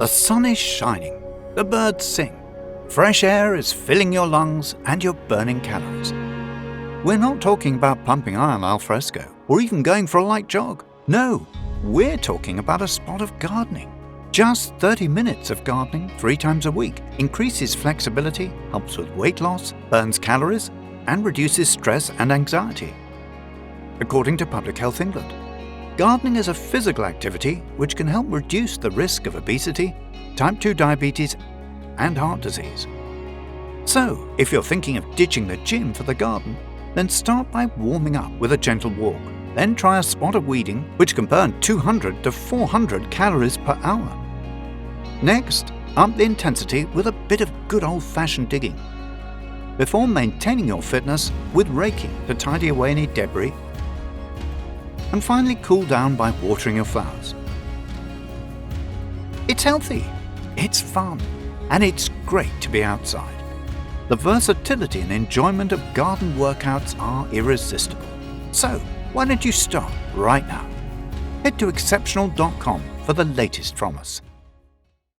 The sun is shining, the birds sing, fresh air is filling your lungs and you're burning calories. We're not talking about pumping iron alfresco or even going for a light jog. No, we're talking about a spot of gardening. Just 30 minutes of gardening 3 times a week increases flexibility, helps with weight loss, burns calories, and reduces stress and anxiety. According to Public Health England, gardening is a physical activity which can help reduce the risk of obesity, type 2 diabetes, and heart disease. So, if you're thinking of ditching the gym for the garden, then start by warming up with a gentle walk. Then try a spot of weeding, which can burn 200 to 400 calories per hour. Next, up the intensity with a bit of good old-fashioned digging. Before maintaining your fitness with raking to tidy away any debris. And finally cool down by watering your flowers. It's healthy, it's fun, and it's great to be outside. The versatility and enjoyment of garden workouts are irresistible. So, why don't you start right now? Head to exceptional.com for the latest from us.